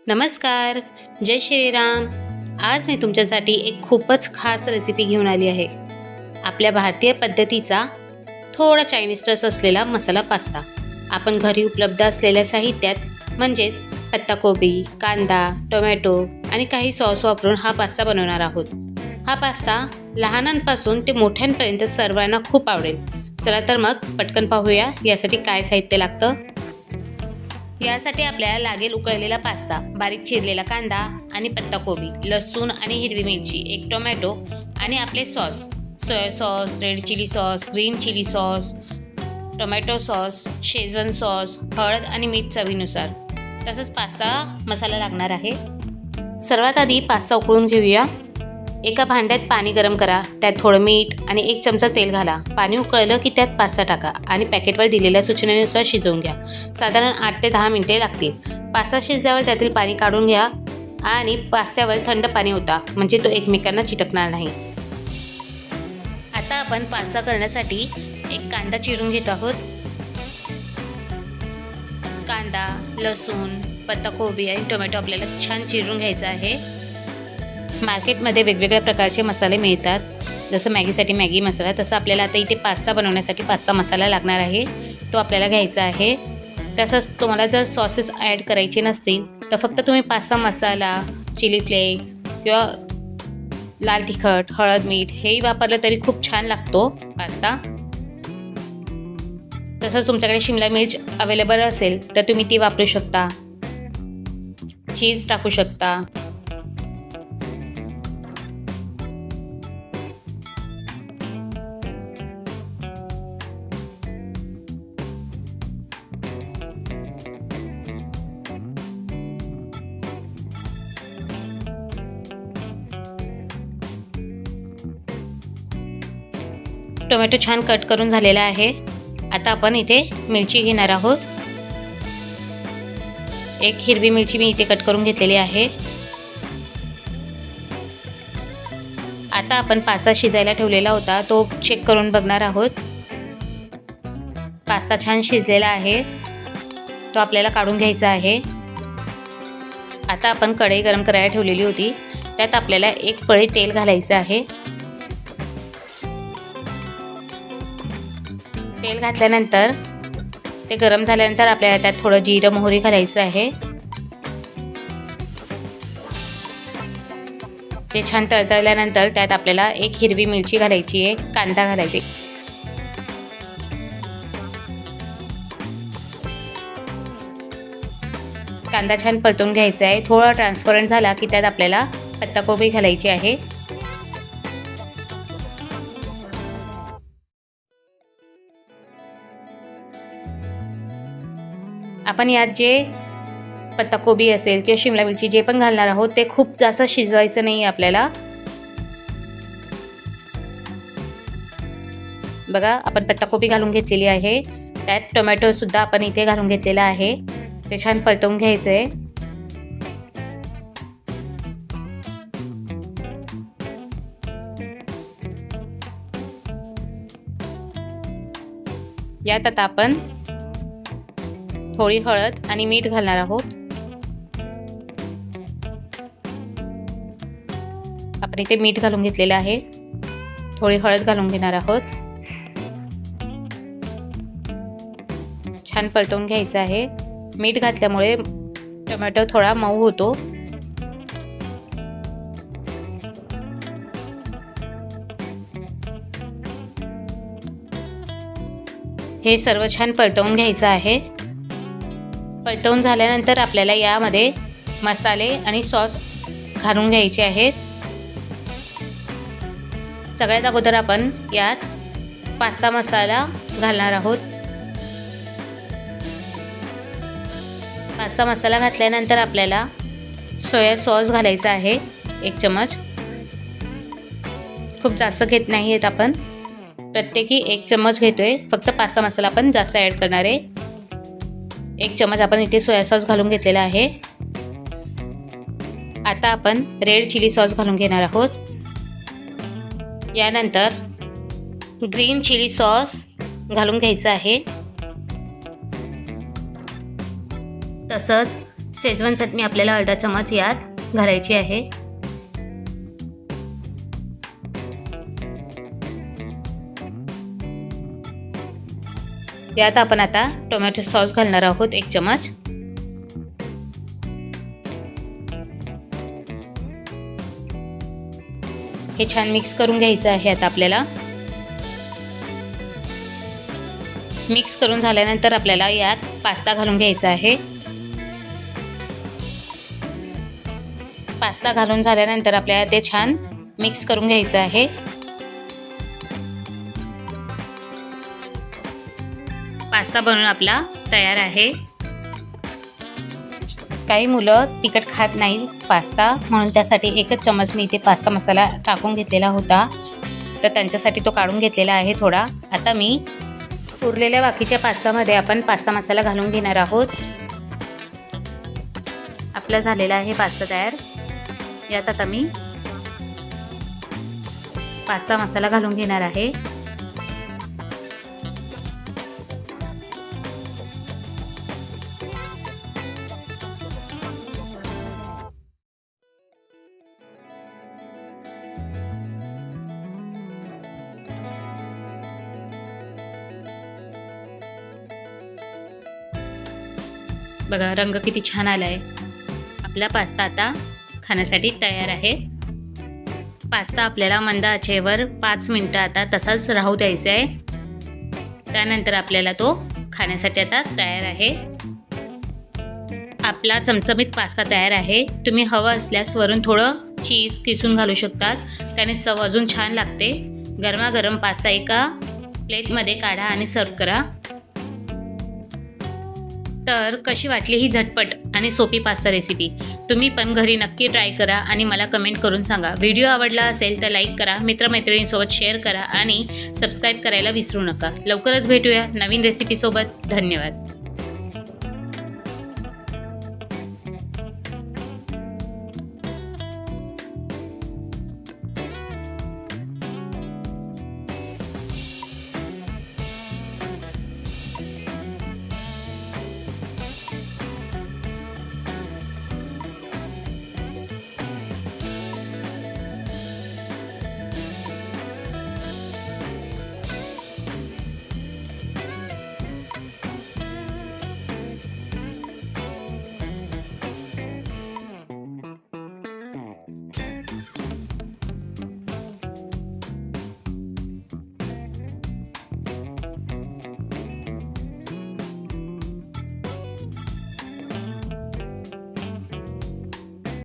नमस्कार, जय श्रीराम। आज मी तुमच्यासाठी एक खूपच खास रेसिपी घेऊन आली आहे। आपल्या भारतीय पद्धतीचा थोडा चायनीज टच असलेला मसाला पास्ता। आपण घरी उपलब्ध असलेल्या साहित्यात म्हणजेच पत्ताकोबी, कांदा, टोमॅटो आणि काही सॉस वापरून हा पास्ता बनवणार आहोत। हा पास्ता लहानांपासून ते मोठ्यांपर्यंत सर्वांना खूप आवडेल। चला तर मग पटकन पाहूया यासाठी काय साहित्य लागतं। यासाठी आपल्याला लागेल उकळलेला पास्ता, बारीक चिरलेला कांदा आणि पत्ताकोबी, लसूण आणि हिरवी मिरची, एक टोमॅटो आणि आपले sauce, soya sauce, red chilli sauce, green chilli sauce, tomato sauce, Schezwan sauce, हळद आणि मीठ चवीनुसार। तसंच पास्ता मसाला लागणार आहे। सर्वात आधी पास्ता उकळून घेऊया। एका भांड्यात पाणी गरम करा, त्यात थोडं मीठ आणि 1 चमचा तेल घाला। पाणी उकळलं की त्यात पास्ता टाका आणि पॅकेटवर दिलेल्या सूचनेनुसार शिजवून घ्या। साधारण 8 ते 10 मिनिटे लागतील। पास्ता शिजल्यावर त्यातील पाणी काढून घ्या आणि पास्त्यावर थंड पाणी ओता, म्हणजे तो एकमेकांना चिटकणार नाही। आता आपण पास्ता करण्यासाठी एक कांदा चिरून घेत आहोत। कांदा, लसूण, पत्ताकोबी आणि टोमॅटो आपल्याला छान चिरून घ्यायचं आहे। मार्केटमध्ये वेगवेगळ्या प्रकारचे मसाले मिळतात, जसं मॅगीसाठी मॅगी मसाला, तसं आपल्याला आता इथे पास्ता बनवण्यासाठी पास्ता मसाला लागणार आहे, तो आपल्याला घ्यायचा आहे। तसंच तुम्हाला जर सॉसेस ॲड करायचे नसतील तर फक्त तुम्ही पास्ता मसाला, चिली फ्लेक्स किंवा लाल तिखट, हळद, मीठ हेही वापरलं तरी खूप छान लागतो पास्ता। तसंच तुमच्याकडे शिमला मिर्च अवेलेबल असेल तर तुम्ही ती वापरू शकता, चीज टाकू शकता। टोमॅटो छान कट करून झालेला आहे। आता आपण इथे मिरची घेणार आहोत। एक हिरवी मिरची मी इथे कट करून घेतलेली आहे। आता आपण पास्ता शिजायला ठेवलेला होता तो चेक करून बघणार आहोत। पास्ता छान शिजलेला आहे, तो आपल्याला काढून घ्यायचा आहे। आता आपण कढई गरम करायला ठेवलेली होती, त्यात आपल्याला 1 पळी तेल घालायचं आहे। तेल घातल्यानंतर ते गरम झाल्यानंतर आपल्याला त्यात थोडं जिरं मोहरी घालायचं आहे। ते छान तळतळल्यानंतर त्यात आपल्याला 1 हिरवी मिरची घालायची आहे, कांदा घालायचे। कांदा छान परतून घ्यायचा आहे। थोडा ट्रान्सपरंट झाला की त्यात आपल्याला पत्ताकोबी घालायची आहे। आपण यात जे पत्ताकोबी असेल किंवा शिमला मिरची जे पण घालणार आहोत ते खूप जास्त शिजवायचं नाही आपल्याला। बघा, आपण पत्ताकोबी घालून घेतलेली आहे, त्यात टोमॅटो सुद्धा आपण इथे घालून घेतलेला आहे। ते छान परतवून घ्यायचं आहे। यात आता आपण थोडी हळद आणि मीठ घालणार आहोत। आपण इथे मीठ घालून घेतलेलं आहे, थोडी हळद घालून घेणार आहोत। छान परतवून घ्यायचं आहे। मीठ घातल्यामुळे टोमॅटो थोडा मऊ होतो। हे सर्व छान परतवून घ्यायचं आहे। परतवून झाल्यानंतर आपल्याला यामध्ये मसाले आणि सॉस घालून घ्यायचे आहेत। सगळ्यात अगोदर आपण यात पास्ता मसाला घालणार आहोत। पास्ता मसाला घातल्यानंतर आपल्याला सोया सॉस घालायचा आहे, 1 चमच। खूप जास्त घेत नाही आहेत आपण, प्रत्येकी 1 चमच घेतोय। फक्त पास्ता मसाला आपण जास्त ॲड करणार आहे। 1 चमच आपण इथे सोया सॉस घालून घेतलेला आहे। आता आपण रेड चिली सॉस घालून घेणार आहोत। यानंतर ग्रीन चिली सॉस घालून घ्यायचं आहे। तसंच शेजवान चटणी आपल्याला अर्धा चमच यात घालायची आहे. यात आपण आता टोमॅटो सॉस घालणार आहोत 1 चमच. हे छान मिक्स करून घ्यायचं आहे. आता आपल्याला मिक्स करून झाल्यानंतर आपल्याला यात पास्ता घालून घ्यायचा आहे. पास्ता घालून झाल्यानंतर आपल्याला ते छान मिक्स करून घ्यायचं आहे. पास्ता बनवून आपला तयार आहे. काही मुलं तिखट खात नाही पास्ता, म्हणून त्यासाठी 1 चमच मी इथे पास्ता मसाला टाकून घेतलेला होता, तर त्यांच्यासाठी तो काढून घेतलेला आहे थोडा. आता मी उरलेल्या बाकीच्या पास्तामध्ये आपण पास्ता मसाला घालून घेणार आहोत. आपला झालेला आहे पास्ता तयार. यात आता मी पास्ता मसाला घालून घेणार आहे. बघा रंग किती छान आलाय. आपला पास्ता आता खाण्यासाठी तयार आहे. पास्ता आपल्याला मंद आचेवर 5 मिनिटं आता तसाच राहू द्यायचा आहे. त्यानंतर आपल्याला तो खाण्यासाठी आता तयार आहे. आपला चमचमीत पास्ता तयार आहे. तुम्ही हवं असल्यास वरून थोडं चीज किसून घालू शकतात, त्याने चव अजून छान लागते. गरमागरम पास्ता एका प्लेटमध्ये काढा आणि सर्व करा. तर कशी वाटली ही झटपट आणि सोपी पास्ता रेसिपी? तुम्ही पण घरी नक्की ट्राय करा आणि मला कमेंट करून सांगा. व्हिडिओ आवडला असेल तर लाईक करा, मित्रमैत्रिणींसोबत शेअर करा आणि सबस्क्राईब करायला विसरू नका. लवकरच भेटूया नवीन रेसिपीसोबत. धन्यवाद.